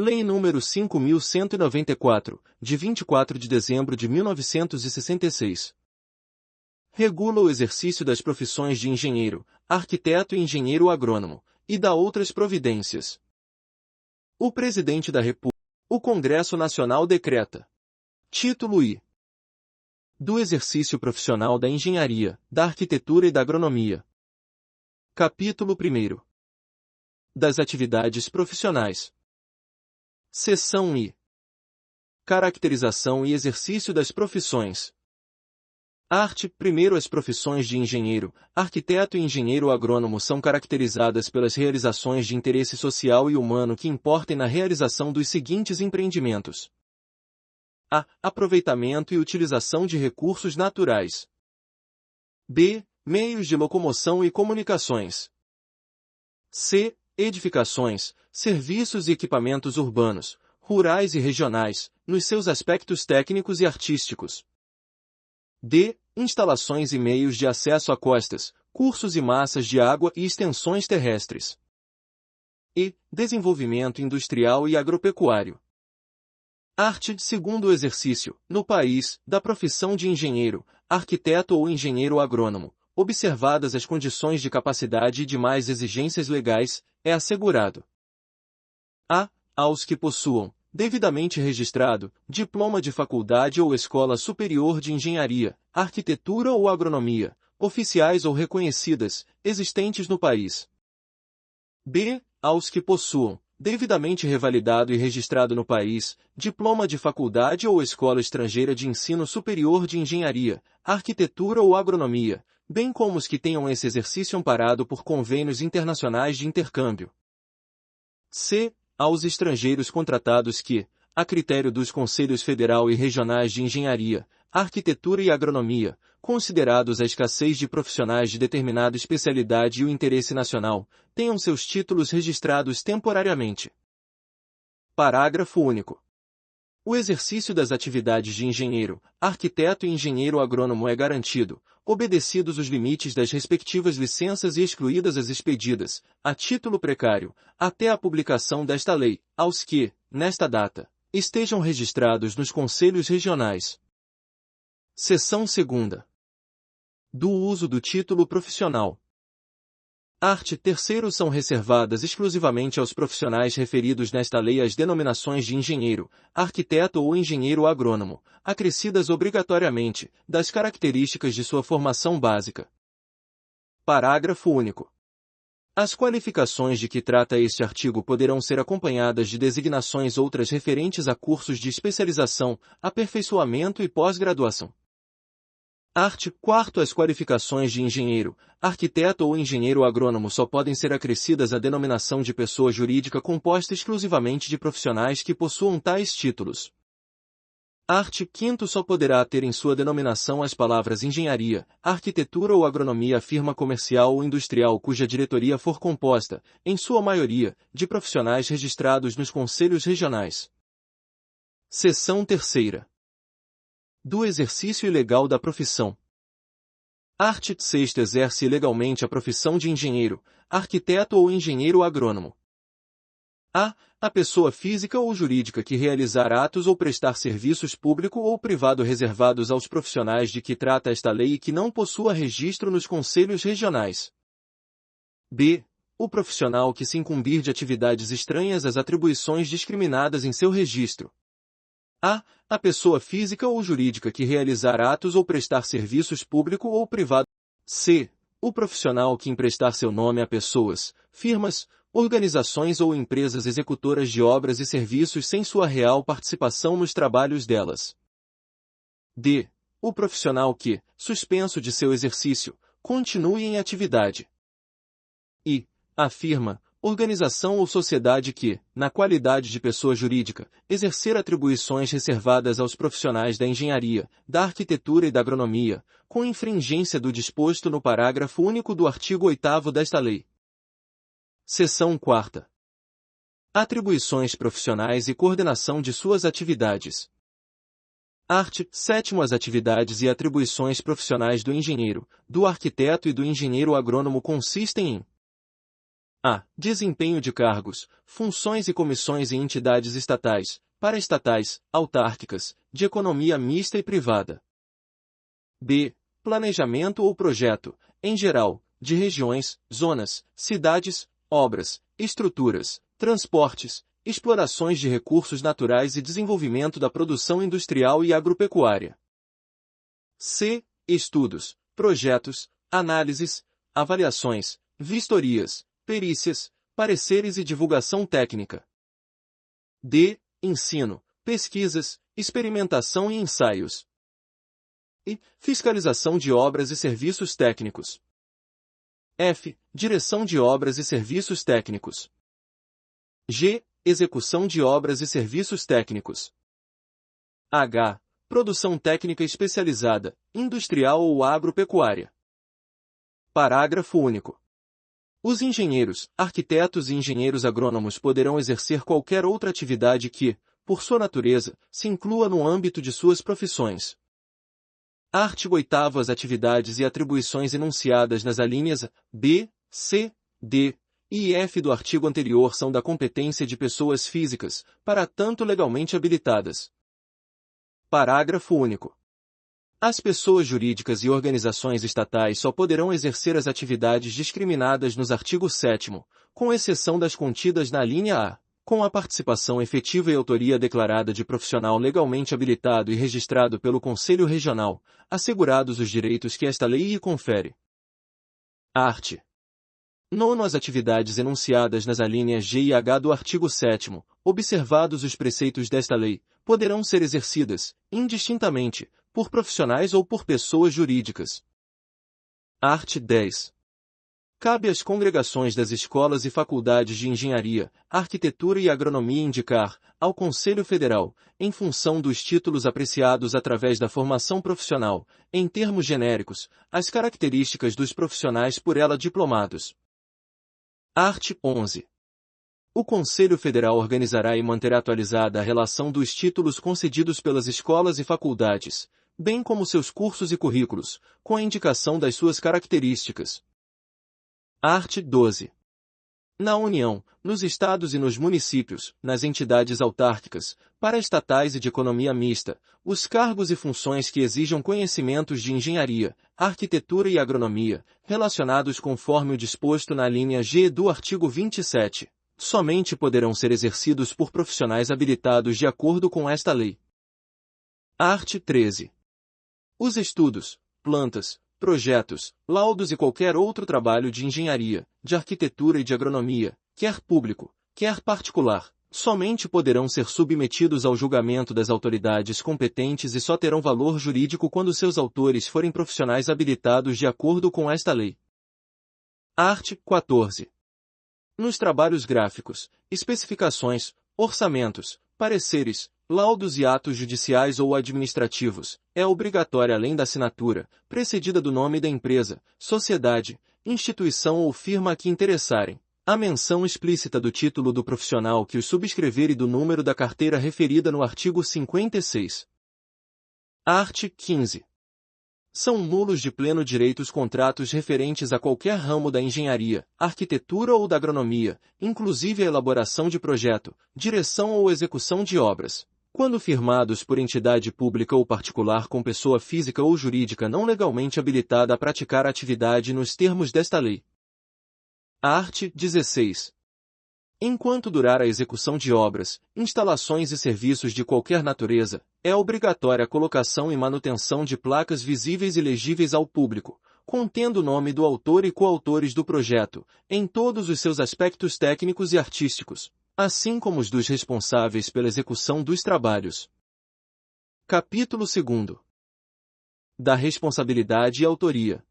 Lei nº 5.194, de 24 de dezembro de 1966. Regula o exercício das profissões de engenheiro, arquiteto e engenheiro agrônomo, e dá outras providências. O Presidente da República. O Congresso Nacional decreta. Título I. Do exercício profissional da engenharia, da arquitetura e da agronomia. Capítulo 1. Das atividades profissionais. Seção I. Caracterização e exercício das profissões. Art. 1. As profissões de engenheiro, arquiteto e engenheiro agrônomo são caracterizadas pelas realizações de interesse social e humano que importem na realização dos seguintes empreendimentos: a. Aproveitamento e utilização de recursos naturais. b. Meios de locomoção e comunicações. c. Edificações, serviços e equipamentos urbanos, rurais e regionais, nos seus aspectos técnicos e artísticos. d. Instalações e meios de acesso a costas, cursos e massas de água e extensões terrestres. e. Desenvolvimento industrial e agropecuário. Art. 2º exercício, no país, da profissão de engenheiro, arquiteto ou engenheiro agrônomo, observadas as condições de capacidade e demais exigências legais, é assegurado: a. Aos que possuam, devidamente registrado, diploma de faculdade ou escola superior de engenharia, arquitetura ou agronomia, oficiais ou reconhecidas, existentes no país. b. Aos que possuam, devidamente revalidado e registrado no país, diploma de faculdade ou escola estrangeira de ensino superior de engenharia, arquitetura ou agronomia, bem como os que tenham esse exercício amparado por convênios internacionais de intercâmbio. c. Aos estrangeiros contratados que, a critério dos Conselhos Federal e Regionais de Engenharia, Arquitetura e Agronomia, considerados a escassez de profissionais de determinada especialidade e o interesse nacional, tenham seus títulos registrados temporariamente. Parágrafo único. O exercício das atividades de engenheiro, arquiteto e engenheiro agrônomo é garantido, obedecidos os limites das respectivas licenças e excluídas as expedidas, a título precário, até a publicação desta lei, aos que, nesta data, estejam registrados nos conselhos regionais. Seção 2ª. Do uso do título profissional. Art. 3º são reservadas exclusivamente aos profissionais referidos nesta lei as denominações de engenheiro, arquiteto ou engenheiro agrônomo, acrescidas obrigatoriamente, das características de sua formação básica. Parágrafo único. As qualificações de que trata este artigo poderão ser acompanhadas de designações outras referentes a cursos de especialização, aperfeiçoamento e pós-graduação. Art. 4. As qualificações de engenheiro, arquiteto ou engenheiro agrônomo só podem ser acrescidas à denominação de pessoa jurídica composta exclusivamente de profissionais que possuam tais títulos. Art. 5. Só poderá ter em sua denominação as palavras engenharia, arquitetura ou agronomia firma comercial ou industrial cuja diretoria for composta, em sua maioria, de profissionais registrados nos conselhos regionais. Seção 3ª. Do exercício ilegal da profissão. Art. 6. Exerce ilegalmente a profissão de engenheiro, arquiteto ou engenheiro agrônomo. a. A pessoa física ou jurídica que realizar atos ou prestar serviços público ou privado reservados aos profissionais de que trata esta lei e que não possua registro nos conselhos regionais. b. O profissional que se incumbir de atividades estranhas às atribuições discriminadas em seu registro. a. A pessoa física ou jurídica que realizar atos ou prestar serviços público ou privado. c. O profissional que emprestar seu nome a pessoas, firmas, organizações ou empresas executoras de obras e serviços sem sua real participação nos trabalhos delas. d. O profissional que, suspenso de seu exercício, continue em atividade. e. A firma, organização ou sociedade que, na qualidade de pessoa jurídica, exercer atribuições reservadas aos profissionais da engenharia, da arquitetura e da agronomia, com infringência do disposto no parágrafo único do artigo 8º desta lei. Seção 4ª. Atribuições profissionais e coordenação de suas atividades. Art. 7. As atividades e atribuições profissionais do engenheiro, do arquiteto e do engenheiro agrônomo consistem em A. Desempenho de cargos, funções e comissões em entidades estatais, paraestatais, autárquicas, de economia mista e privada. B. Planejamento ou projeto, em geral, de regiões, zonas, cidades, obras, estruturas, transportes, explorações de recursos naturais e desenvolvimento da produção industrial e agropecuária. C. Estudos, projetos, análises, avaliações, vistorias, perícias, pareceres e divulgação técnica. D. Ensino, pesquisas, experimentação e ensaios. E. Fiscalização de obras e serviços técnicos. F. Direção de obras e serviços técnicos. G. Execução de obras e serviços técnicos. H. Produção técnica especializada, industrial ou agropecuária. Parágrafo único. Os engenheiros, arquitetos e engenheiros agrônomos poderão exercer qualquer outra atividade que, por sua natureza, se inclua no âmbito de suas profissões. Artigo 8º. As atividades e atribuições enunciadas nas alíneas A, B, C, D e F do artigo anterior são da competência de pessoas físicas, para tanto legalmente habilitadas. Parágrafo único. As pessoas jurídicas e organizações estatais só poderão exercer as atividades discriminadas nos artigos 7º, com exceção das contidas na alínea A, com a participação efetiva e autoria declarada de profissional legalmente habilitado e registrado pelo Conselho Regional, assegurados os direitos que esta lei lhe confere. Art. 9. As atividades enunciadas nas alíneas G e H do artigo 7º, observados os preceitos desta lei, poderão ser exercidas, indistintamente, por profissionais ou por pessoas jurídicas. Art. 10. Cabe às congregações das escolas e faculdades de engenharia, arquitetura e agronomia indicar, ao Conselho Federal, em função dos títulos apreciados através da formação profissional, em termos genéricos, as características dos profissionais por ela diplomados. Art. 11. O Conselho Federal organizará e manterá atualizada a relação dos títulos concedidos pelas escolas e faculdades, bem como seus cursos e currículos, com a indicação das suas características. Art. 12. Na União, nos estados e nos municípios, nas entidades autárquicas, paraestatais e de economia mista, os cargos e funções que exijam conhecimentos de engenharia, arquitetura e agronomia, relacionados conforme o disposto na alínea G do artigo 27, somente poderão ser exercidos por profissionais habilitados de acordo com esta lei. Art. 13. Os estudos, plantas, projetos, laudos e qualquer outro trabalho de engenharia, de arquitetura e de agronomia, quer público, quer particular, somente poderão ser submetidos ao julgamento das autoridades competentes e só terão valor jurídico quando seus autores forem profissionais habilitados de acordo com esta lei. Art. 14. Nos trabalhos gráficos, especificações, orçamentos, pareceres, laudos e atos judiciais ou administrativos, é obrigatória além da assinatura, precedida do nome da empresa, sociedade, instituição ou firma a que interessarem, a menção explícita do título do profissional que os subscrever e do número da carteira referida no artigo 56. Art. 15. São nulos de pleno direito os contratos referentes a qualquer ramo da engenharia, arquitetura ou da agronomia, inclusive a elaboração de projeto, direção ou execução de obras, quando firmados por entidade pública ou particular com pessoa física ou jurídica não legalmente habilitada a praticar a atividade nos termos desta lei. Art. 16. Enquanto durar a execução de obras, instalações e serviços de qualquer natureza, é obrigatória a colocação e manutenção de placas visíveis e legíveis ao público, contendo o nome do autor e coautores do projeto, em todos os seus aspectos técnicos e artísticos, assim como os dos responsáveis pela execução dos trabalhos. Capítulo 2. Da responsabilidade e autoria.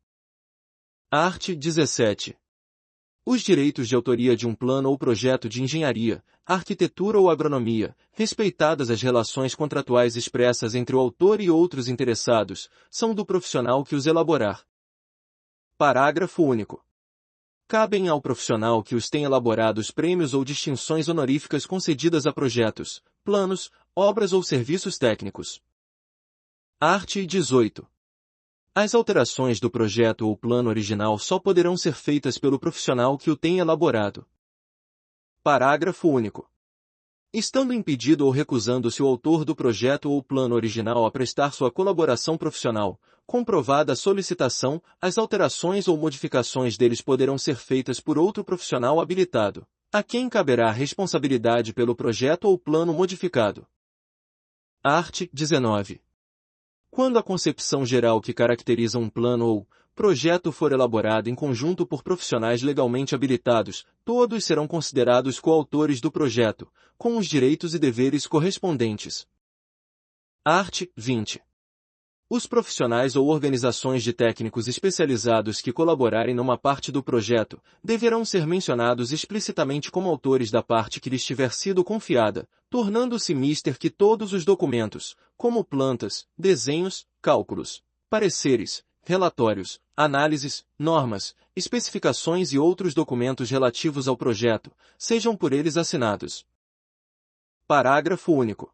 Art. 17. Os direitos de autoria de um plano ou projeto de engenharia, arquitetura ou agronomia, respeitadas as relações contratuais expressas entre o autor e outros interessados, são do profissional que os elaborar. Parágrafo único. Cabem ao profissional que os tenha elaborado os prêmios ou distinções honoríficas concedidas a projetos, planos, obras ou serviços técnicos. Art. 18. As alterações do projeto ou plano original só poderão ser feitas pelo profissional que o tem elaborado. Parágrafo único. Estando impedido ou recusando-se o autor do projeto ou plano original a prestar sua colaboração profissional, comprovada a solicitação, as alterações ou modificações deles poderão ser feitas por outro profissional habilitado, a quem caberá a responsabilidade pelo projeto ou plano modificado. Art. 19. Quando a concepção geral que caracteriza um plano ou projeto for elaborado em conjunto por profissionais legalmente habilitados, todos serão considerados coautores do projeto, com os direitos e deveres correspondentes. Art. 20. Os profissionais ou organizações de técnicos especializados que colaborarem numa parte do projeto deverão ser mencionados explicitamente como autores da parte que lhes tiver sido confiada, tornando-se mister que todos os documentos, como plantas, desenhos, cálculos, pareceres, relatórios, análises, normas, especificações e outros documentos relativos ao projeto, sejam por eles assinados. Parágrafo único.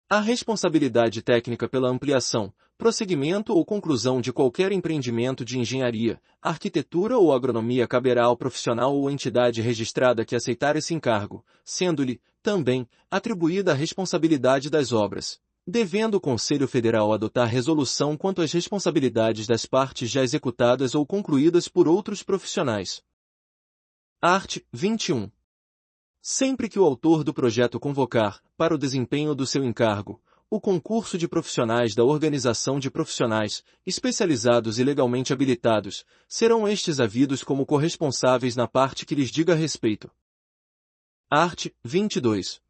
A responsabilidade técnica pela ampliação, prosseguimento ou conclusão de qualquer empreendimento de engenharia, arquitetura ou agronomia caberá ao profissional ou entidade registrada que aceitar esse encargo, sendo-lhe, também, atribuída a responsabilidade das obras, devendo o Conselho Federal adotar resolução quanto às responsabilidades das partes já executadas ou concluídas por outros profissionais. Art. 21. Sempre que o autor do projeto convocar, para o desempenho do seu encargo, o concurso de profissionais da organização de profissionais, especializados e legalmente habilitados, serão estes havidos como corresponsáveis na parte que lhes diga respeito. Art. 22.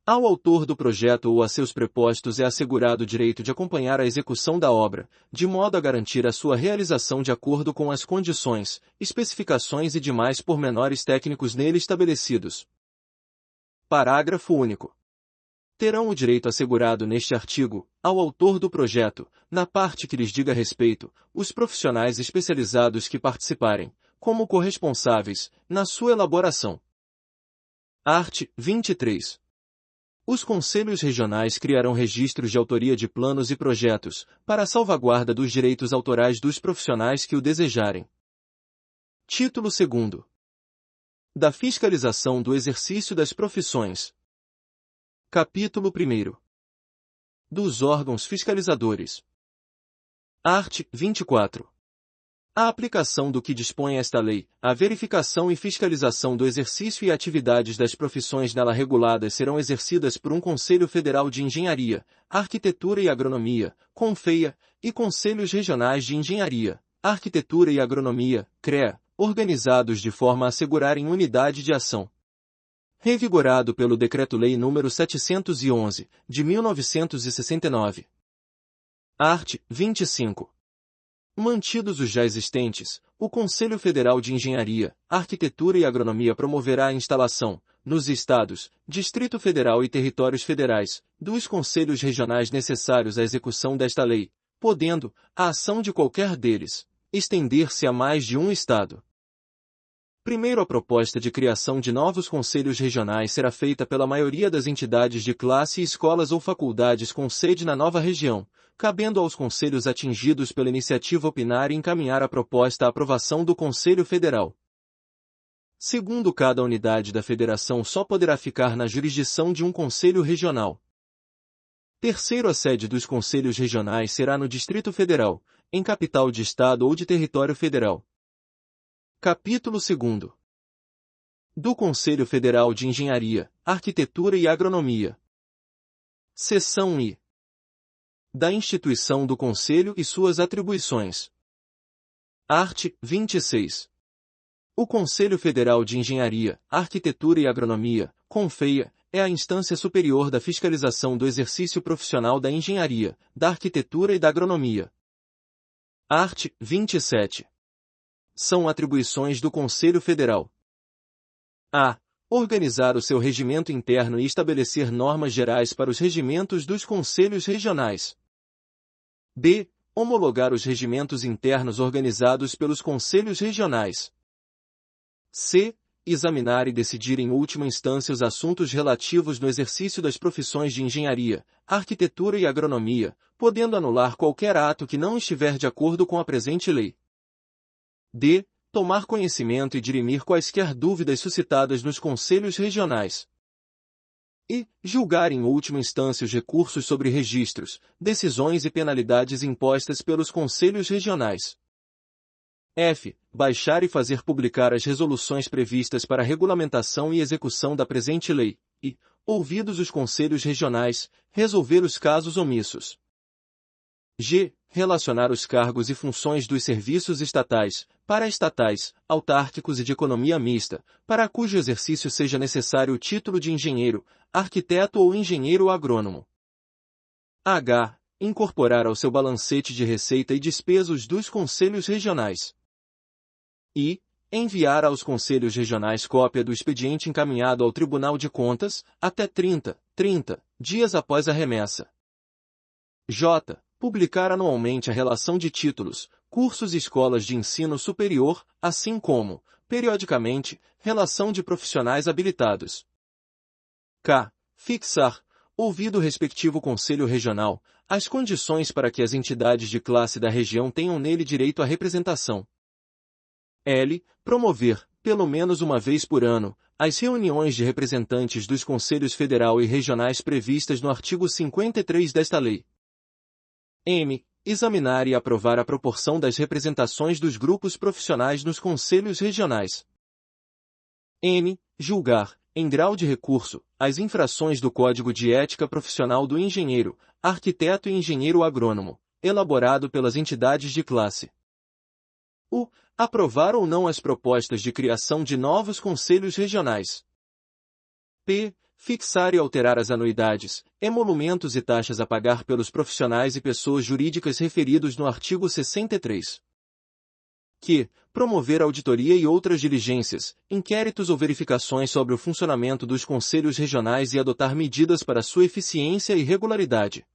Ao autor do projeto ou a seus prepostos é assegurado o direito de acompanhar a execução da obra, de modo a garantir a sua realização de acordo com as condições, especificações e demais pormenores técnicos nele estabelecidos. Parágrafo único. Terão o direito assegurado neste artigo, ao autor do projeto, na parte que lhes diga respeito, os profissionais especializados que participarem, como corresponsáveis, na sua elaboração. Art. 23. Os conselhos regionais criarão registros de autoria de planos e projetos, para a salvaguarda dos direitos autorais dos profissionais que o desejarem. Título 2. Da fiscalização do exercício das profissões. Capítulo 1. Dos órgãos fiscalizadores. Art. 24. A aplicação do que dispõe esta lei, a verificação e fiscalização do exercício e atividades das profissões nela reguladas serão exercidas por um Conselho Federal de Engenharia, Arquitetura e Agronomia, CONFEA, e Conselhos Regionais de Engenharia, Arquitetura e Agronomia, CREA, organizados de forma a assegurarem unidade de ação. Revigorado pelo Decreto-Lei nº 711, de 1969. Art. 25. Mantidos os já existentes, o Conselho Federal de Engenharia, Arquitetura e Agronomia promoverá a instalação, nos Estados, Distrito Federal e Territórios Federais, dos Conselhos Regionais necessários à execução desta lei, podendo, a ação de qualquer deles, estender-se a mais de um Estado. Primeiro, a proposta de criação de novos conselhos regionais será feita pela maioria das entidades de classe e escolas ou faculdades com sede na nova região, cabendo aos conselhos atingidos pela iniciativa opinar e encaminhar a proposta à aprovação do Conselho Federal. Segundo, cada unidade da federação só poderá ficar na jurisdição de um conselho regional. Terceiro, a sede dos conselhos regionais será no Distrito Federal, em capital de estado ou de território federal. Capítulo 2. Do Conselho Federal de Engenharia, Arquitetura e Agronomia. Seção I. Da instituição do Conselho e suas atribuições. Art. 26. O Conselho Federal de Engenharia, Arquitetura e Agronomia, CONFEA, é a instância superior da fiscalização do exercício profissional da engenharia, da arquitetura e da agronomia. Art. 27. São atribuições do Conselho Federal. A. Organizar o seu regimento interno e estabelecer normas gerais para os regimentos dos conselhos regionais. B. Homologar os regimentos internos organizados pelos conselhos regionais. C. examinar e decidir em última instância os assuntos relativos no exercício das profissões de engenharia, arquitetura e agronomia, podendo anular qualquer ato que não estiver de acordo com a presente lei. D. Tomar conhecimento e dirimir quaisquer dúvidas suscitadas nos conselhos regionais. E. Julgar em última instância os recursos sobre registros, decisões e penalidades impostas pelos conselhos regionais. F. Baixar e fazer publicar as resoluções previstas para a regulamentação e execução da presente lei, e, ouvidos os conselhos regionais, resolver os casos omissos. G. Relacionar os cargos e funções dos serviços estatais, paraestatais, autárquicos e de economia mista, para cujo exercício seja necessário o título de engenheiro, arquiteto ou engenheiro agrônomo. H. Incorporar ao seu balancete de receita e despesa os dos conselhos regionais. I. Enviar aos conselhos regionais cópia do expediente encaminhado ao Tribunal de Contas, até 30 dias após a remessa. J. Publicar anualmente a relação de títulos, cursos e escolas de ensino superior, assim como, periodicamente, relação de profissionais habilitados. K. Fixar, ouvido o respectivo Conselho Regional, as condições para que as entidades de classe da região tenham nele direito à representação. L. Promover, pelo menos uma vez por ano, as reuniões de representantes dos Conselhos Federal e Regionais previstas no artigo 53 desta lei. M. Examinar e aprovar a proporção das representações dos grupos profissionais nos conselhos regionais. N. Julgar, em grau de recurso, as infrações do Código de Ética Profissional do Engenheiro, Arquiteto e Engenheiro Agrônomo, elaborado pelas entidades de classe. U. Aprovar ou não as propostas de criação de novos conselhos regionais. P. Fixar e alterar as anuidades, emolumentos e taxas a pagar pelos profissionais e pessoas jurídicas referidos no artigo 63. Q. Promover auditoria e outras diligências, inquéritos ou verificações sobre o funcionamento dos conselhos regionais e adotar medidas para sua eficiência e regularidade.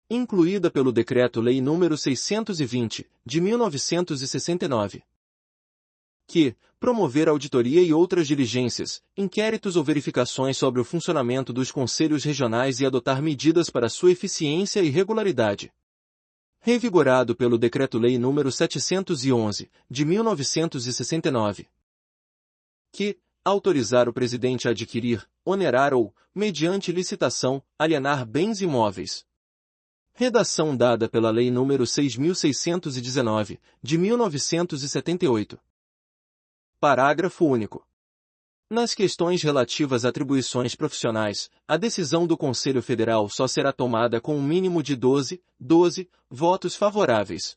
Incluída pelo Decreto-Lei nº 620, de 1969. Q. Promover auditoria e outras diligências, inquéritos ou verificações sobre o funcionamento dos conselhos regionais e adotar medidas para sua eficiência e regularidade. Revigorado pelo Decreto-Lei nº 711, de 1969. Q. Autorizar o presidente a adquirir, onerar ou, mediante licitação, alienar bens imóveis. Redação dada pela Lei nº 6.619, de 1978. Parágrafo único. Nas questões relativas a atribuições profissionais, a decisão do Conselho Federal só será tomada com um mínimo de 12 votos favoráveis.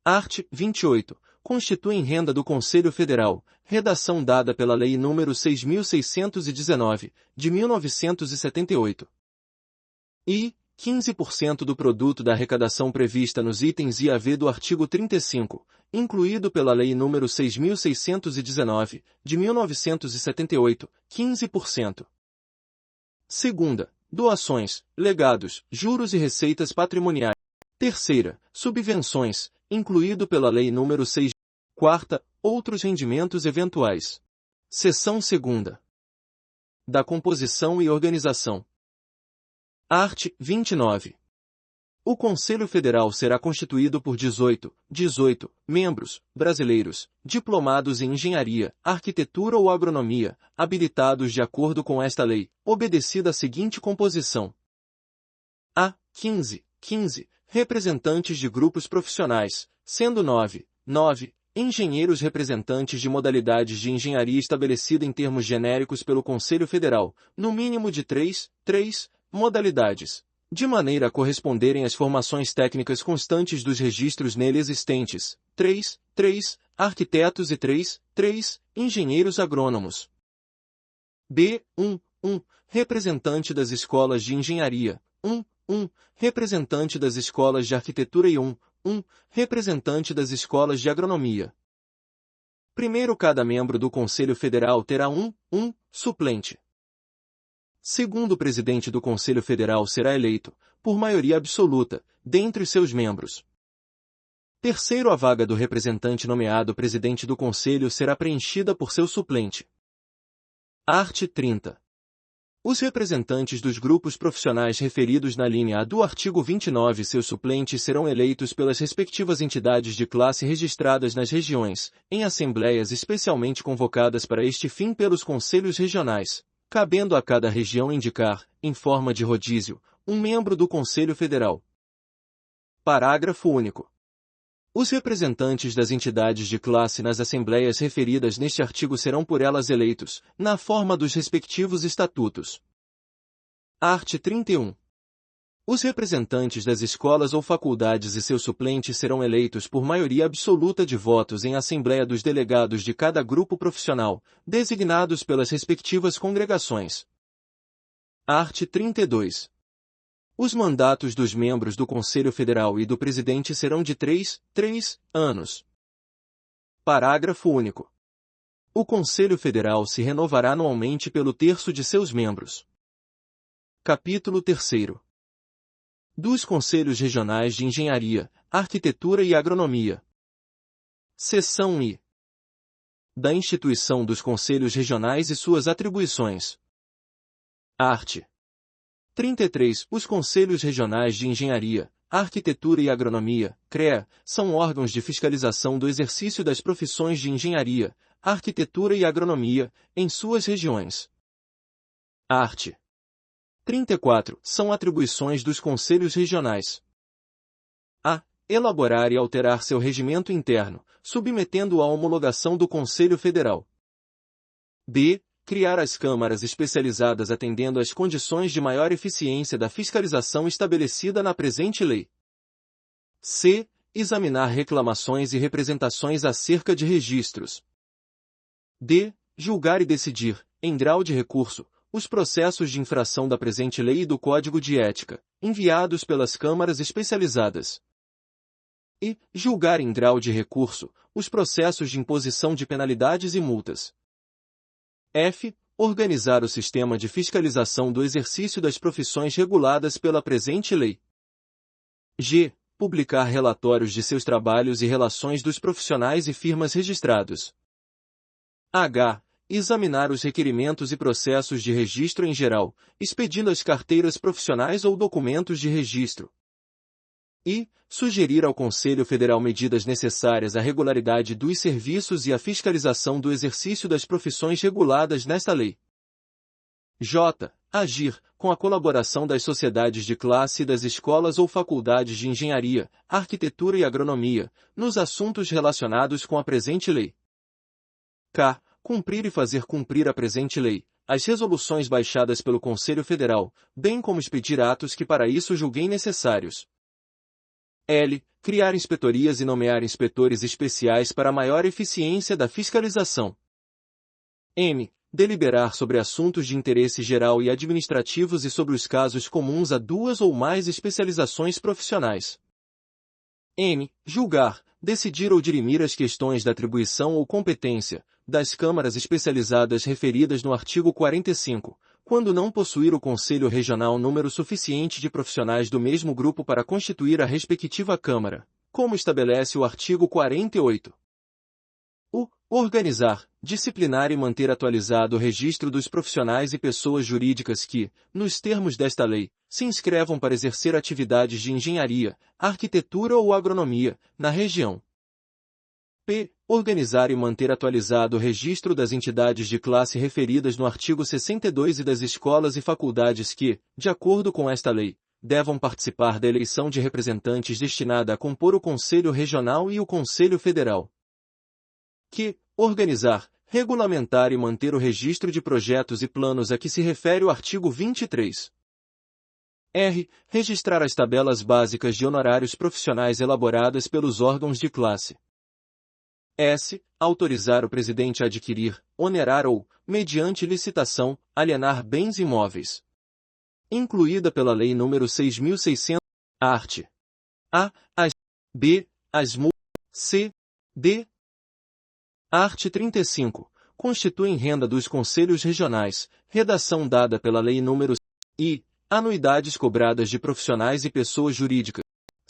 Art. 28. Constituem renda do Conselho Federal, redação dada pela Lei nº 6.619, de 1978. E 15% do produto da arrecadação prevista nos itens I a V do artigo 35, incluído pela Lei nº 6.619, de 1978, 15%. Segunda, doações, legados, juros e receitas patrimoniais. Terceira, subvenções, incluído pela Lei nº 6. Quarta, outros rendimentos eventuais. Seção 2ª. Da composição e organização. Art. 29. O Conselho Federal será constituído por 18 membros, brasileiros, diplomados em engenharia, arquitetura ou agronomia, habilitados de acordo com esta lei, obedecida a seguinte composição. A. 15 representantes de grupos profissionais, sendo 9 engenheiros representantes de modalidades de engenharia estabelecida em termos genéricos pelo Conselho Federal, no mínimo de 3 modalidades, de maneira a corresponderem às formações técnicas constantes dos registros nele existentes. 3 arquitetos e 3 engenheiros agrônomos. B. 1 representante das escolas de engenharia. 1 representante das escolas de arquitetura e 1 representante das escolas de agronomia. Primeiro, cada membro do Conselho Federal terá um suplente. Segundo, o presidente do Conselho Federal será eleito, por maioria absoluta, dentre os seus membros. Terceiro, a vaga do representante nomeado presidente do Conselho será preenchida por seu suplente. Art. 30. Os representantes dos grupos profissionais referidos na linha A do artigo 29 e seus suplentes serão eleitos pelas respectivas entidades de classe registradas nas regiões, em assembleias especialmente convocadas para este fim pelos conselhos regionais, cabendo a cada região indicar, em forma de rodízio, um membro do Conselho Federal. Parágrafo único. Os representantes das entidades de classe nas assembleias referidas neste artigo serão por elas eleitos, na forma dos respectivos estatutos. Art. 31. Os representantes das escolas ou faculdades e seus suplentes serão eleitos por maioria absoluta de votos em assembleia dos delegados de cada grupo profissional, designados pelas respectivas congregações. Art. 32. Os mandatos dos membros do Conselho Federal e do presidente serão de 3 anos. Parágrafo único. O Conselho Federal se renovará anualmente pelo terço de seus membros. Capítulo 3. Dos Conselhos Regionais de Engenharia, Arquitetura e Agronomia. Seção I. Da instituição dos Conselhos Regionais e suas atribuições. Art. 33. Os Conselhos Regionais de Engenharia, Arquitetura e Agronomia, CREA, são órgãos de fiscalização do exercício das profissões de engenharia, arquitetura e agronomia, em suas regiões. Art. 34. São atribuições dos Conselhos Regionais. A. Elaborar e alterar seu regimento interno, submetendo-o à homologação do Conselho Federal. B. Criar as câmaras especializadas atendendo às condições de maior eficiência da fiscalização estabelecida na presente lei. C. Examinar reclamações e representações acerca de registros. D. Julgar e decidir, em grau de recurso, os processos de infração da presente lei e do Código de Ética, enviados pelas câmaras especializadas. E. Julgar em grau de recurso, os processos de imposição de penalidades e multas. F. Organizar o sistema de fiscalização do exercício das profissões reguladas pela presente lei. G. Publicar relatórios de seus trabalhos e relações dos profissionais e firmas registrados. H. Examinar os requerimentos e processos de registro em geral, expedindo as carteiras profissionais ou documentos de registro. I. Sugerir ao Conselho Federal medidas necessárias à regularidade dos serviços e à fiscalização do exercício das profissões reguladas nesta lei. J. Agir, com a colaboração das sociedades de classe e das escolas ou faculdades de engenharia, arquitetura e agronomia, nos assuntos relacionados com a presente lei. K. Cumprir e fazer cumprir a presente lei, as resoluções baixadas pelo Conselho Federal, bem como expedir atos que para isso julguem necessários. L. Criar inspetorias e nomear inspetores especiais para maior eficiência da fiscalização. M. Deliberar sobre assuntos de interesse geral e administrativos e sobre os casos comuns a duas ou mais especializações profissionais. N. Julgar, decidir ou dirimir as questões da atribuição ou competência das câmaras especializadas referidas no artigo 45, quando não possuir o Conselho Regional número suficiente de profissionais do mesmo grupo para constituir a respectiva câmara, como estabelece o artigo 48. U. Organizar, disciplinar e manter atualizado o registro dos profissionais e pessoas jurídicas que, nos termos desta lei, se inscrevam para exercer atividades de engenharia, arquitetura ou agronomia, na região. P. Organizar e manter atualizado o registro das entidades de classe referidas no artigo 62 e das escolas e faculdades que, de acordo com esta lei, devam participar da eleição de representantes destinada a compor o Conselho Regional e o Conselho Federal. Q. Organizar, regulamentar e manter o registro de projetos e planos a que se refere o artigo 23. R. Registrar as tabelas básicas de honorários profissionais elaboradas pelos órgãos de classe. S. Autorizar o presidente a adquirir, onerar ou, mediante licitação, alienar bens imóveis. Incluída pela Lei nº 6.600. Art. A. As. B. As multas. C. D. Art. 35. Constituem renda dos Conselhos Regionais, redação dada pela Lei nº I. Anuidades cobradas de profissionais e pessoas jurídicas.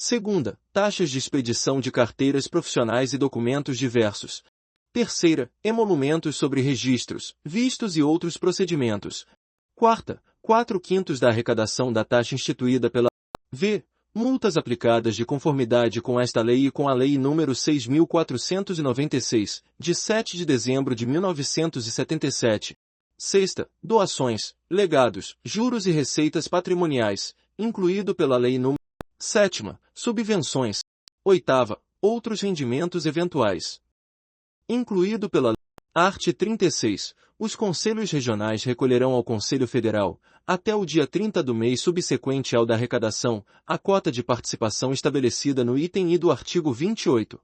Segunda, taxas de expedição de carteiras profissionais e documentos diversos. Terceira, emolumentos sobre registros, vistos e outros procedimentos. Quarta, 4/5 da arrecadação da taxa instituída pela v. Multas aplicadas de conformidade com esta lei e com a Lei nº 6.496, de 7 de dezembro de 1977. Sexta, doações, legados, juros e receitas patrimoniais, incluído pela Lei nº. Sétima, subvenções. Oitava, outros rendimentos eventuais, incluído pela Lei. Art. 36. Os Conselhos Regionais recolherão ao Conselho Federal, até o dia 30 do mês subsequente ao da arrecadação, a cota de participação estabelecida no item I do artigo 28.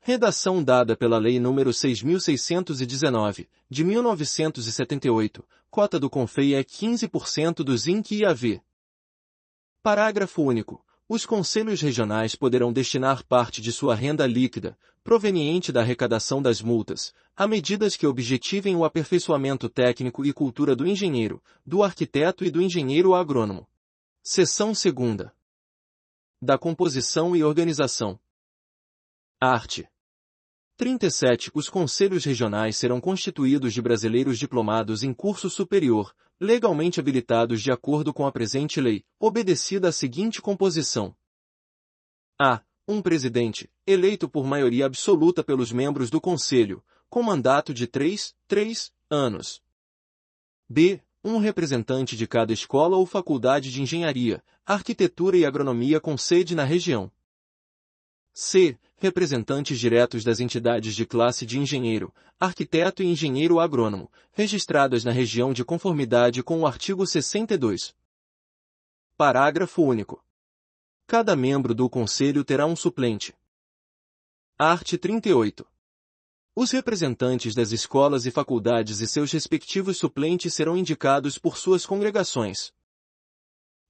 Redação dada pela Lei nº 6.619, de 1978, cota do CONFEI é 15% dos INC e AV. Parágrafo único. Os conselhos regionais poderão destinar parte de sua renda líquida, proveniente da arrecadação das multas, a medidas que objetivem o aperfeiçoamento técnico e cultura do engenheiro, do arquiteto e do engenheiro agrônomo. Seção 2ª. Da composição e organização. Art. 37. Os conselhos regionais serão constituídos de brasileiros diplomados em curso superior, legalmente habilitados de acordo com a presente lei, obedecida a seguinte composição. A. Um presidente, eleito por maioria absoluta pelos membros do Conselho, com mandato de 3 anos. B. Um representante de cada escola ou faculdade de engenharia, arquitetura e agronomia com sede na região. C. Representantes diretos das entidades de classe de engenheiro, arquiteto e engenheiro agrônomo, registradas na região de conformidade com o artigo 62. Parágrafo único. Cada membro do Conselho terá um suplente. Art. 38. Os representantes das escolas e faculdades e seus respectivos suplentes serão indicados por suas congregações.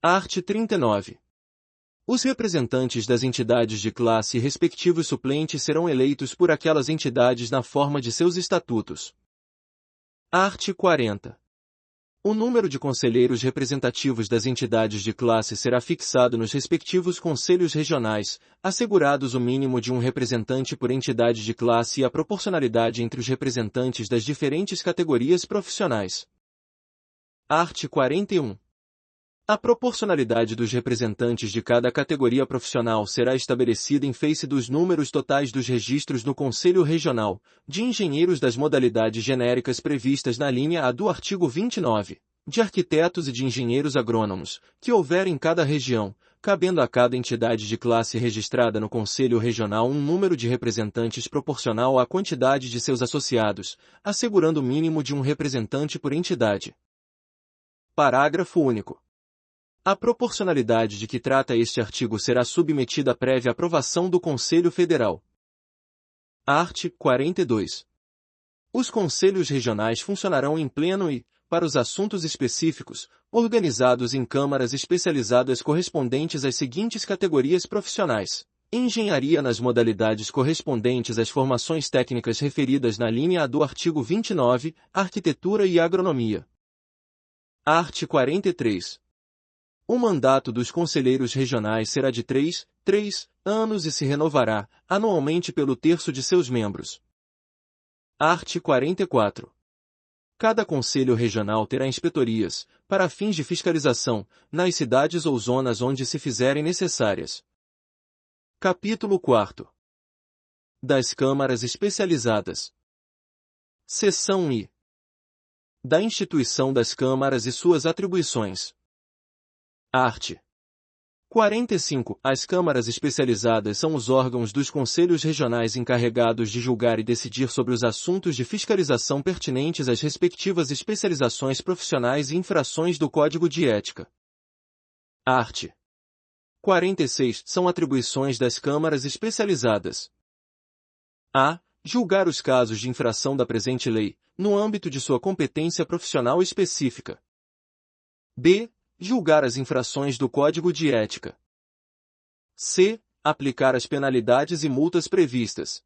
Art. 39. Os representantes das entidades de classe e respectivos suplentes serão eleitos por aquelas entidades na forma de seus estatutos. Art. 40. O número de conselheiros representativos das entidades de classe será fixado nos respectivos conselhos regionais, assegurados o mínimo de um representante por entidade de classe e a proporcionalidade entre os representantes das diferentes categorias profissionais. Art. 41. A proporcionalidade dos representantes de cada categoria profissional será estabelecida em face dos números totais dos registros no Conselho Regional, de engenheiros das modalidades genéricas previstas na linha A do artigo 29, de arquitetos e de engenheiros agrônomos, que houver em cada região, cabendo a cada entidade de classe registrada no Conselho Regional um número de representantes proporcional à quantidade de seus associados, assegurando o mínimo de um representante por entidade. Parágrafo único. A proporcionalidade de que trata este artigo será submetida à prévia aprovação do Conselho Federal. Art. 42. Os conselhos regionais funcionarão em pleno e, para os assuntos específicos, organizados em câmaras especializadas correspondentes às seguintes categorias profissionais: engenharia nas modalidades correspondentes às formações técnicas referidas na linha A do artigo 29, arquitetura e agronomia. Art. 43. O mandato dos conselheiros regionais será de 3 anos e se renovará, anualmente pelo terço de seus membros. Art. 44. Cada conselho regional terá inspetorias, para fins de fiscalização, nas cidades ou zonas onde se fizerem necessárias. Capítulo 4. Das câmaras especializadas. Seção I. Da instituição das câmaras e suas atribuições. Art. 45. As câmaras especializadas são os órgãos dos conselhos regionais encarregados de julgar e decidir sobre os assuntos de fiscalização pertinentes às respectivas especializações profissionais e infrações do Código de Ética. Art. 46. São atribuições das câmaras especializadas: a. Julgar os casos de infração da presente lei, no âmbito de sua competência profissional específica. b. Julgar as infrações do Código de Ética. c. Aplicar as penalidades e multas previstas.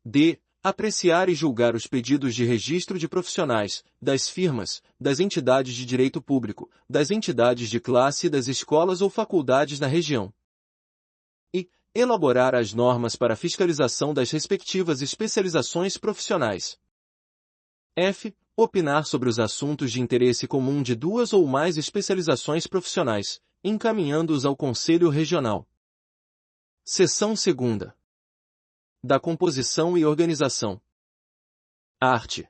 d. Apreciar e julgar os pedidos de registro de profissionais, das firmas, das entidades de direito público, das entidades de classe e das escolas ou faculdades na região. elaborar as normas para fiscalização das respectivas especializações profissionais. F. Opinar sobre os assuntos de interesse comum de duas ou mais especializações profissionais, encaminhando-os ao Conselho Regional. Seção 2ª. Da composição e organização. Art.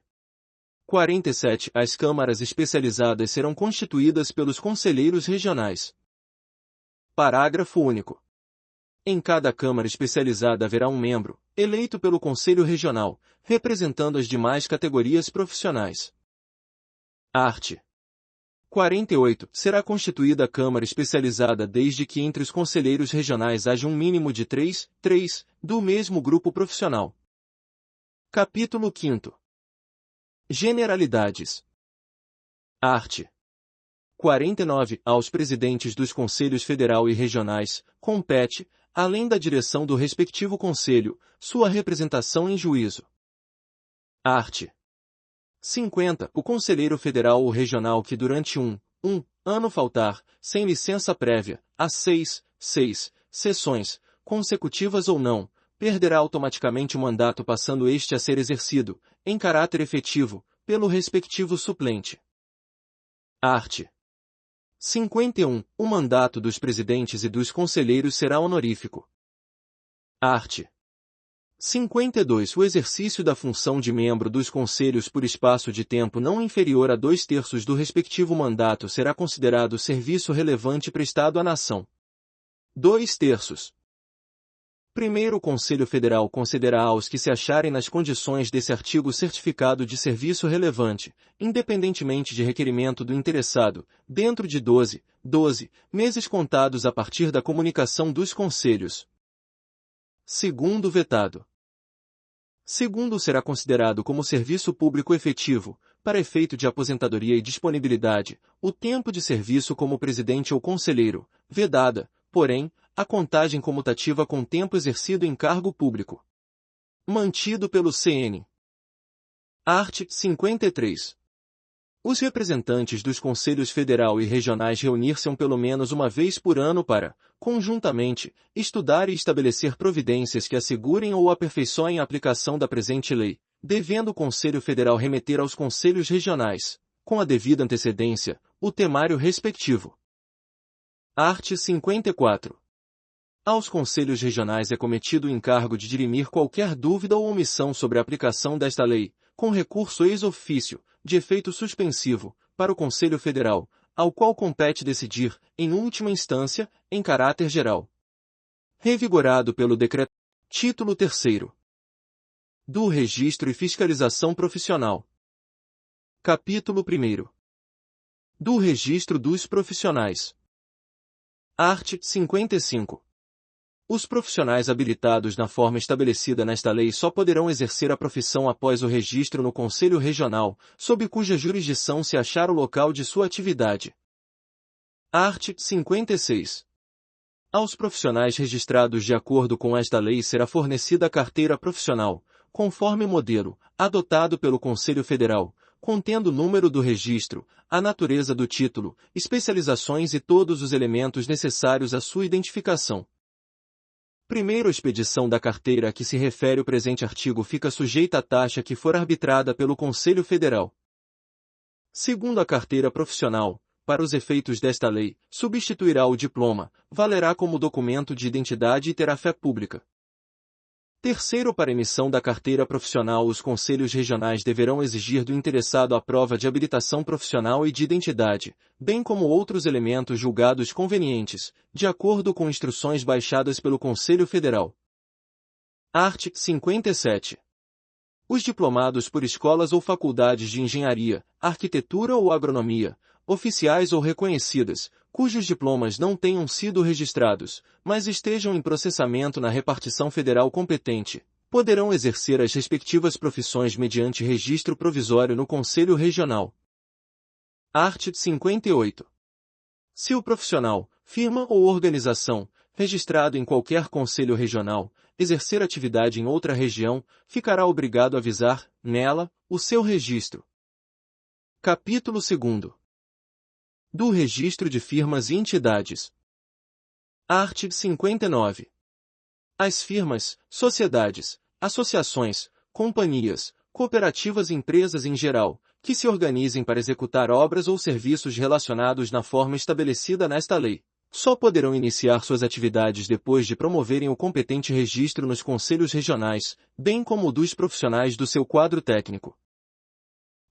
47. As câmaras especializadas serão constituídas pelos conselheiros regionais. Parágrafo único. Em cada Câmara especializada haverá um membro, eleito pelo Conselho Regional, representando as demais categorias profissionais. Art. 48. Será constituída a Câmara especializada desde que entre os conselheiros regionais haja um mínimo de 3 do mesmo grupo profissional. Capítulo 5º. Generalidades. Art. 49. Aos presidentes dos Conselhos Federal e Regionais, compete, além da direção do respectivo Conselho, sua representação em juízo. Art. 50. O Conselheiro Federal ou Regional que durante um ano faltar, sem licença prévia, a 6 sessões, consecutivas ou não, perderá automaticamente o mandato passando este a ser exercido, em caráter efetivo, pelo respectivo suplente. Art. 51. O mandato dos presidentes e dos conselheiros será honorífico. Art. 52. O exercício da função de membro dos conselhos por espaço de tempo não inferior a 2/3 do respectivo mandato será considerado serviço relevante prestado à nação. 2/3. Primeiro, o Conselho Federal concederá aos que se acharem nas condições desse artigo certificado de serviço relevante, independentemente de requerimento do interessado, dentro de 12 meses contados a partir da comunicação dos conselhos. Segundo, vetado. Segundo, será considerado como serviço público efetivo, para efeito de aposentadoria e disponibilidade, o tempo de serviço como presidente ou conselheiro, vedada, porém, a contagem comutativa com tempo exercido em cargo público. Mantido pelo CN. Art. 53. Os representantes dos Conselhos Federal e Regionais reunir-se-ão pelo menos uma vez por ano para, conjuntamente, estudar e estabelecer providências que assegurem ou aperfeiçoem a aplicação da presente lei, devendo o Conselho Federal remeter aos Conselhos Regionais, com a devida antecedência, o temário respectivo. Art. 54. Aos Conselhos Regionais é cometido o encargo de dirimir qualquer dúvida ou omissão sobre a aplicação desta lei, com recurso ex officio, de efeito suspensivo, para o Conselho Federal, ao qual compete decidir, em última instância, em caráter geral. Revigorado pelo Decreto. Título 3º. Do Registro e Fiscalização Profissional. Capítulo 1º. Do Registro dos Profissionais. Art. 55. Os profissionais habilitados na forma estabelecida nesta lei só poderão exercer a profissão após o registro no Conselho Regional, sob cuja jurisdição se achar o local de sua atividade. Art. 56. Aos profissionais registrados de acordo com esta lei será fornecida a carteira profissional, conforme modelo, adotado pelo Conselho Federal, contendo o número do registro, a natureza do título, especializações e todos os elementos necessários à sua identificação. Primeiro, a expedição da carteira a que se refere o presente artigo fica sujeita à taxa que for arbitrada pelo Conselho Federal. Segundo, a carteira profissional, para os efeitos desta lei, substituirá o diploma, valerá como documento de identidade e terá fé pública. Terceiro, para emissão da carteira profissional, os conselhos regionais deverão exigir do interessado a prova de habilitação profissional e de identidade, bem como outros elementos julgados convenientes, de acordo com instruções baixadas pelo Conselho Federal. Art. 57. Os diplomados por escolas ou faculdades de engenharia, arquitetura ou agronomia, oficiais ou reconhecidas, cujos diplomas não tenham sido registrados, mas estejam em processamento na repartição federal competente, poderão exercer as respectivas profissões mediante registro provisório no Conselho Regional. Art. 58. Se o profissional, firma ou organização, registrado em qualquer Conselho Regional, exercer atividade em outra região, ficará obrigado a avisar, nela, o seu registro. Capítulo 2º. Do Registro de Firmas e Entidades. Art. 59. As firmas, sociedades, associações, companhias, cooperativas e empresas em geral, que se organizem para executar obras ou serviços relacionados na forma estabelecida nesta lei, só poderão iniciar suas atividades depois de promoverem o competente registro nos conselhos regionais, bem como o dos profissionais do seu quadro técnico.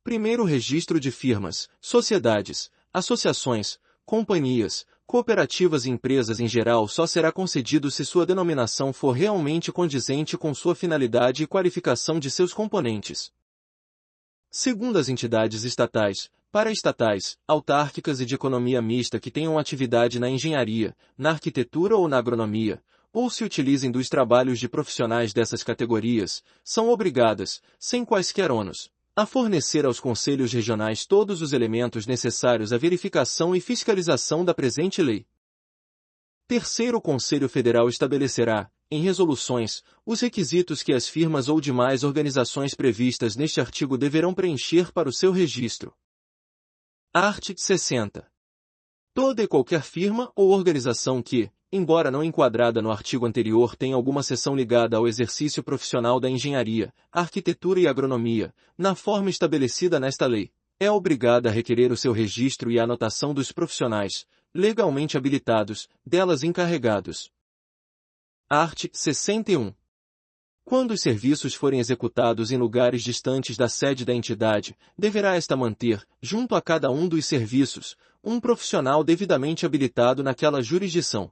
Primeiro, registro de firmas, sociedades, associações, companhias, cooperativas e empresas em geral só será concedido se sua denominação for realmente condizente com sua finalidade e qualificação de seus componentes. Segundo, as entidades estatais, paraestatais, autárquicas e de economia mista que tenham atividade na engenharia, na arquitetura ou na agronomia, ou se utilizem dos trabalhos de profissionais dessas categorias, são obrigadas, sem quaisquer ônus, a fornecer aos conselhos regionais todos os elementos necessários à verificação e fiscalização da presente lei. Terceiro, o Conselho Federal estabelecerá, em resoluções, os requisitos que as firmas ou demais organizações previstas neste artigo deverão preencher para o seu registro. Art. 60. Toda e qualquer firma ou organização que, embora não enquadrada no artigo anterior, tenha alguma seção ligada ao exercício profissional da engenharia, arquitetura e agronomia, na forma estabelecida nesta lei, é obrigada a requerer o seu registro e a anotação dos profissionais, legalmente habilitados, delas encarregados. Art. 61. Quando os serviços forem executados em lugares distantes da sede da entidade, deverá esta manter, junto a cada um dos serviços, um profissional devidamente habilitado naquela jurisdição.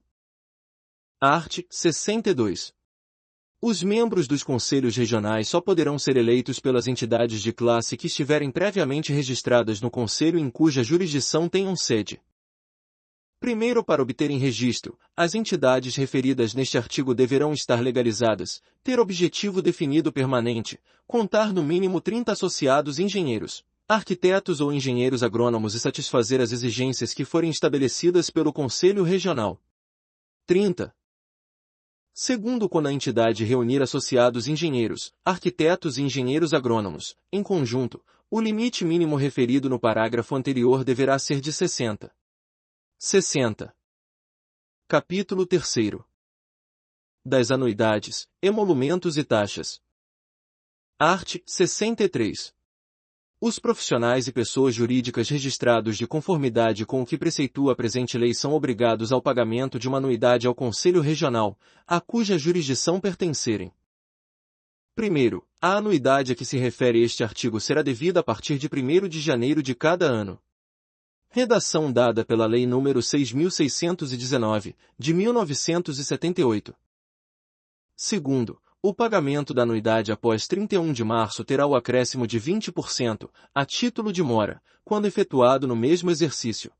Art. 62. Os membros dos conselhos regionais só poderão ser eleitos pelas entidades de classe que estiverem previamente registradas no conselho em cuja jurisdição tenham sede. Primeiro, para obterem registro, as entidades referidas neste artigo deverão estar legalizadas, ter objetivo definido permanente, contar no mínimo 30 associados engenheiros, arquitetos ou engenheiros agrônomos e satisfazer as exigências que forem estabelecidas pelo Conselho Regional. 30. Segundo, quando a entidade reunir associados engenheiros, arquitetos e engenheiros agrônomos, em conjunto, o limite mínimo referido no parágrafo anterior deverá ser de 60. 60. Capítulo 3. Das anuidades, emolumentos e taxas. Art. 63. Os profissionais e pessoas jurídicas registrados de conformidade com o que preceitua a presente lei são obrigados ao pagamento de uma anuidade ao Conselho Regional, a cuja jurisdição pertencerem. Primeiro, a anuidade a que se refere este artigo será devida a partir de 1º de janeiro de cada ano. Redação dada pela Lei nº 6.619, de 1978. Segundo, o pagamento da anuidade após 31 de março terá o acréscimo de 20%, a título de mora, quando efetuado no mesmo exercício.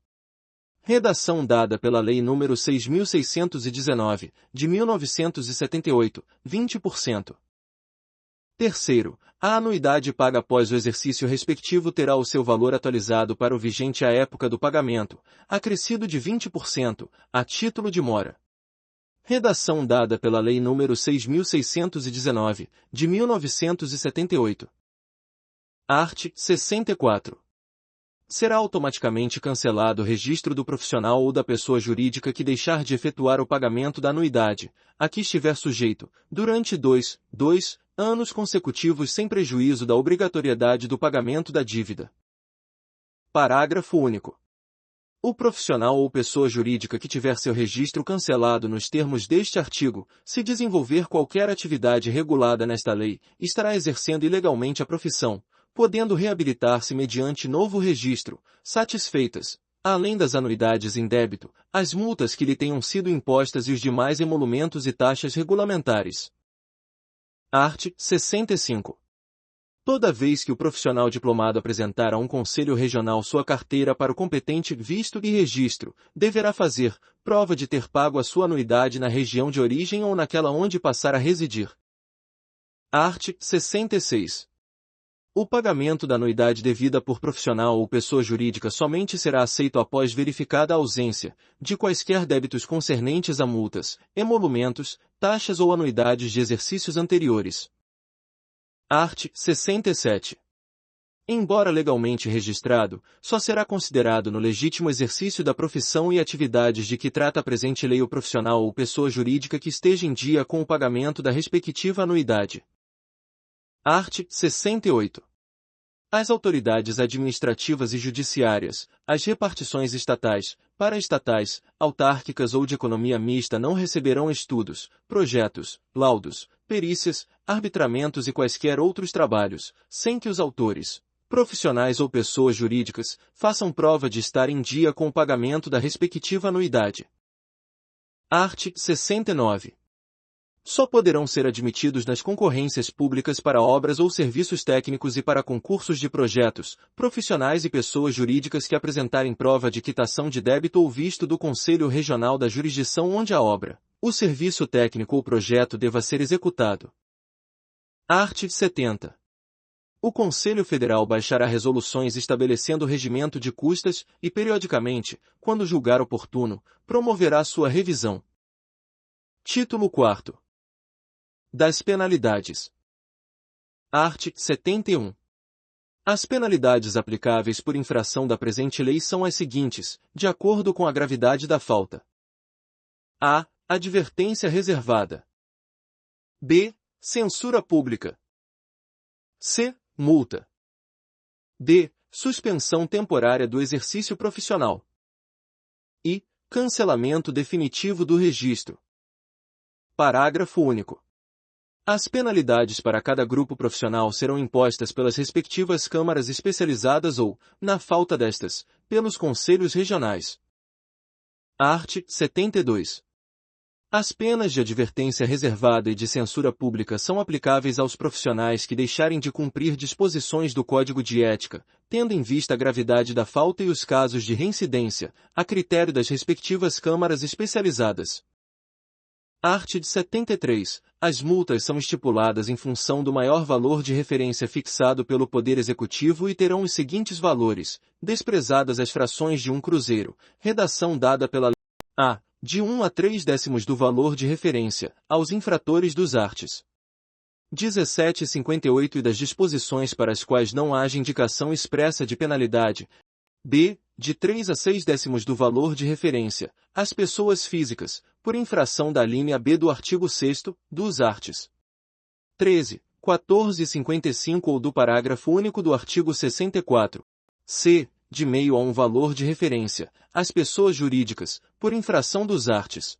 Redação dada pela Lei nº 6.619, de 1978, 20%. Terceiro, a anuidade paga após o exercício respectivo terá o seu valor atualizado para o vigente à época do pagamento, acrescido de 20%, a título de mora. Redação dada pela Lei nº 6.619, de 1978. Art. 64. Será automaticamente cancelado o registro do profissional ou da pessoa jurídica que deixar de efetuar o pagamento da anuidade, a que estiver sujeito, durante 2 anos consecutivos sem prejuízo da obrigatoriedade do pagamento da dívida. Parágrafo único. O profissional ou pessoa jurídica que tiver seu registro cancelado nos termos deste artigo, se desenvolver qualquer atividade regulada nesta lei, estará exercendo ilegalmente a profissão, podendo reabilitar-se mediante novo registro, satisfeitas, além das anuidades em débito, as multas que lhe tenham sido impostas e os demais emolumentos e taxas regulamentares. Art. 65. Toda vez que o profissional diplomado apresentar a um conselho regional sua carteira para o competente visto e registro, deverá fazer prova de ter pago a sua anuidade na região de origem ou naquela onde passar a residir. Art. 66. O pagamento da anuidade devida por profissional ou pessoa jurídica somente será aceito após verificada a ausência de quaisquer débitos concernentes a multas, emolumentos, taxas ou anuidades de exercícios anteriores. Art. 67. Embora legalmente registrado, só será considerado no legítimo exercício da profissão e atividades de que trata a presente lei o profissional ou pessoa jurídica que esteja em dia com o pagamento da respectiva anuidade. Art. 68. As autoridades administrativas e judiciárias, as repartições estatais, paraestatais, autárquicas ou de economia mista não receberão estudos, projetos, laudos, perícias, arbitramentos e quaisquer outros trabalhos, sem que os autores, profissionais ou pessoas jurídicas, façam prova de estar em dia com o pagamento da respectiva anuidade. Art. 69. Só poderão ser admitidos nas concorrências públicas para obras ou serviços técnicos e para concursos de projetos, profissionais e pessoas jurídicas que apresentarem prova de quitação de débito ou visto do Conselho Regional da jurisdição onde a obra, o serviço técnico ou projeto deva ser executado. Art. 70. O Conselho Federal baixará resoluções estabelecendo o regimento de custas e, periodicamente, quando julgar oportuno, promoverá sua revisão. Título 4. Das penalidades. Art. 71. As penalidades aplicáveis por infração da presente lei são as seguintes, de acordo com a gravidade da falta. A. Advertência reservada. B. Censura pública. C. Multa. D. Suspensão temporária do exercício profissional. E. Cancelamento definitivo do registro. Parágrafo único. As penalidades para cada grupo profissional serão impostas pelas respectivas câmaras especializadas ou, na falta destas, pelos conselhos regionais. Art. 72. As penas de advertência reservada e de censura pública são aplicáveis aos profissionais que deixarem de cumprir disposições do Código de Ética, tendo em vista a gravidade da falta e os casos de reincidência, a critério das respectivas câmaras especializadas. Art. 73. As multas são estipuladas em função do maior valor de referência fixado pelo Poder Executivo e terão os seguintes valores, desprezadas as frações de um cruzeiro, redação dada pela Lei A. De 1 a 3/10 do valor de referência, aos infratores dos arts. 1758 e das disposições para as quais não haja indicação expressa de penalidade. B. De 3 a 6/10 do valor de referência, às pessoas físicas, por infração da linha B do artigo 6º, dos arts. 13, 14 e 55 ou do parágrafo único do artigo 64. C. De meio a um valor de referência, às pessoas jurídicas, por infração dos arts.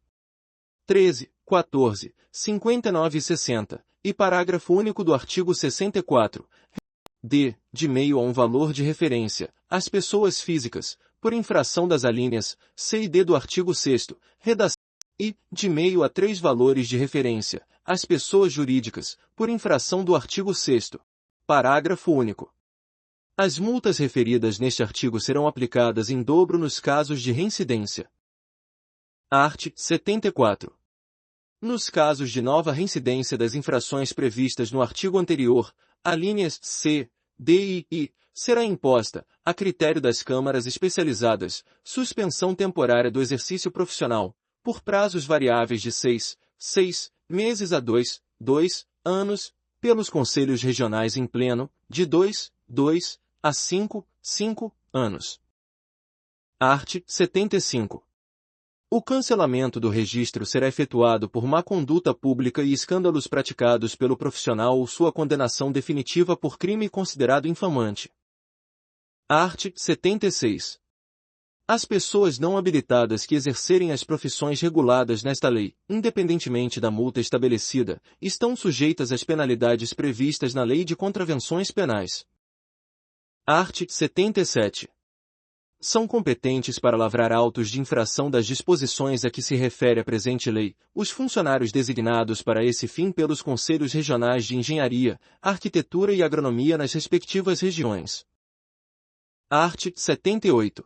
13, 14, 59 e 60, e parágrafo único do artigo 64. D. De meio a um valor de referência, às pessoas físicas, por infração das alíneas C e D do artigo 6º, redação. E, de meio a 3 valores de referência, às pessoas jurídicas, por infração do artigo 6º. Parágrafo único. As multas referidas neste artigo serão aplicadas em dobro nos casos de reincidência. Art. 74. Nos casos de nova reincidência das infrações previstas no artigo anterior, alíneas C, D e I, será imposta, a critério das câmaras especializadas, suspensão temporária do exercício profissional, por prazos variáveis de 6 meses a 2 anos, pelos conselhos regionais em pleno, de 2 a 5 anos. Art. 75. O cancelamento do registro será efetuado por má conduta pública e escândalos praticados pelo profissional ou sua condenação definitiva por crime considerado infamante. Art. 76. As pessoas não habilitadas que exercerem as profissões reguladas nesta lei, independentemente da multa estabelecida, estão sujeitas às penalidades previstas na Lei de Contravenções Penais. Art. 77. São competentes para lavrar autos de infração das disposições a que se refere a presente lei, os funcionários designados para esse fim pelos Conselhos Regionais de Engenharia, Arquitetura e Agronomia nas respectivas regiões. Art. 78.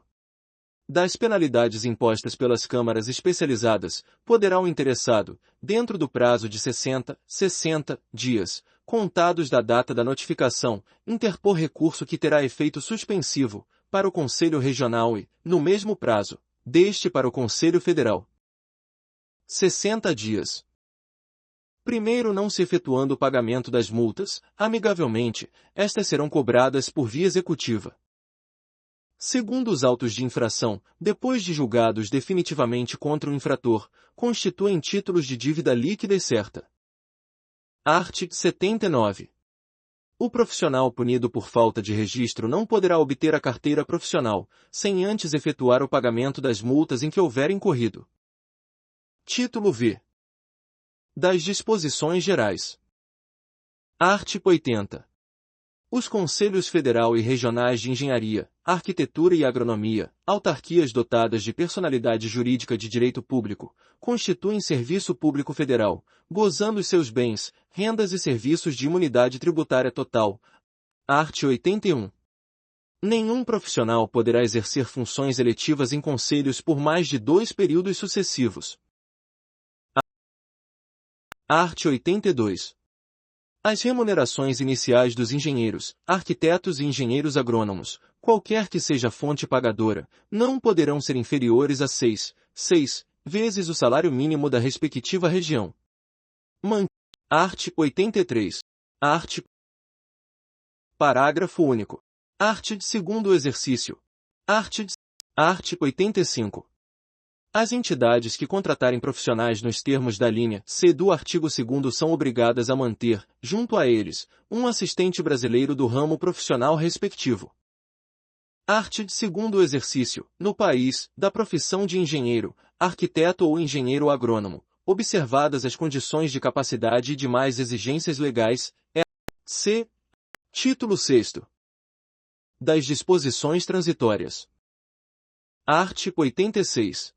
Das penalidades impostas pelas câmaras especializadas, poderá o interessado, dentro do prazo de 60 dias, contados da data da notificação, interpor recurso que terá efeito suspensivo, para o Conselho Regional e, no mesmo prazo, deste para o Conselho Federal. 60 dias. Primeiro, não se efetuando o pagamento das multas, amigavelmente, estas serão cobradas por via executiva. Segundo, os autos de infração, depois de julgados definitivamente contra o infrator, constituem títulos de dívida líquida e certa. Art. 79. O profissional punido por falta de registro não poderá obter a carteira profissional, sem antes efetuar o pagamento das multas em que houver incorrido. Título V. Das disposições gerais. Art. 80. Os Conselhos Federal e Regionais de Engenharia, Arquitetura e Agronomia, autarquias dotadas de personalidade jurídica de direito público, constituem serviço público federal, gozando seus bens, rendas e serviços de imunidade tributária total. Art. 81. Nenhum profissional poderá exercer funções eletivas em conselhos por mais de 2 períodos sucessivos. Art. 82. As remunerações iniciais dos engenheiros, arquitetos e engenheiros agrônomos, qualquer que seja a fonte pagadora, não poderão ser inferiores a 6 vezes o salário mínimo da respectiva região. Art. 83. Art. Parágrafo único. Art. de segundo exercício. Art. 85. As entidades que contratarem profissionais nos termos da linha C do artigo 2º são obrigadas a manter, junto a eles, um assistente brasileiro do ramo profissional respectivo. Art. de segundo exercício, no país, da profissão de engenheiro, arquiteto ou engenheiro agrônomo, observadas as condições de capacidade e demais exigências legais, C. Título 6º. Das disposições transitórias. Art. 86.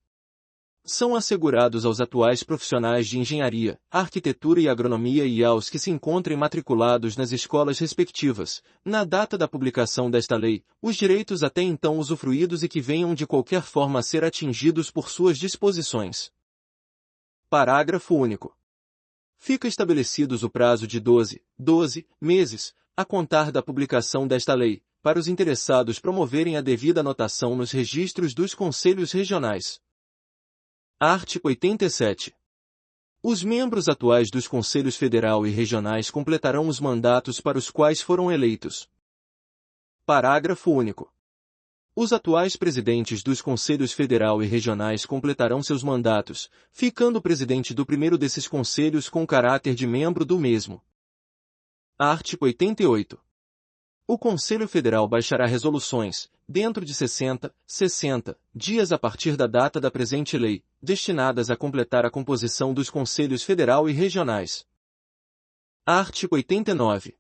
São assegurados aos atuais profissionais de engenharia, arquitetura e agronomia e aos que se encontrem matriculados nas escolas respectivas, na data da publicação desta lei, os direitos até então usufruídos e que venham de qualquer forma a ser atingidos por suas disposições. Parágrafo único. Fica estabelecidos o prazo de 12 meses, a contar da publicação desta lei, para os interessados promoverem a devida anotação nos registros dos conselhos regionais. Art. 87. Os membros atuais dos Conselhos Federal e Regionais completarão os mandatos para os quais foram eleitos. Parágrafo único. Os atuais presidentes dos Conselhos Federal e Regionais completarão seus mandatos, ficando o presidente do primeiro desses conselhos com caráter de membro do mesmo. Art. 88. O Conselho Federal baixará resoluções, dentro de 60 dias a partir da data da presente lei, destinadas a completar a composição dos Conselhos Federal e Regionais. Art. 89.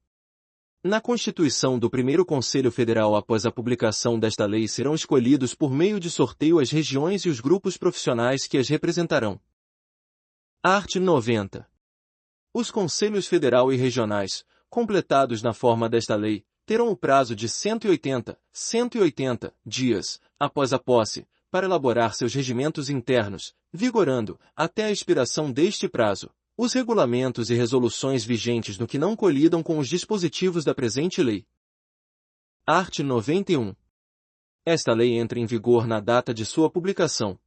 Na constituição do primeiro Conselho Federal após a publicação desta lei serão escolhidos por meio de sorteio as regiões e os grupos profissionais que as representarão. Art. 90. Os Conselhos Federal e Regionais, completados na forma desta lei, terão o prazo de 180 dias, após a posse, para elaborar seus regimentos internos, vigorando, até a expiração deste prazo, os regulamentos e resoluções vigentes no que não colidam com os dispositivos da presente lei. Art. 91. Esta lei entra em vigor na data de sua publicação.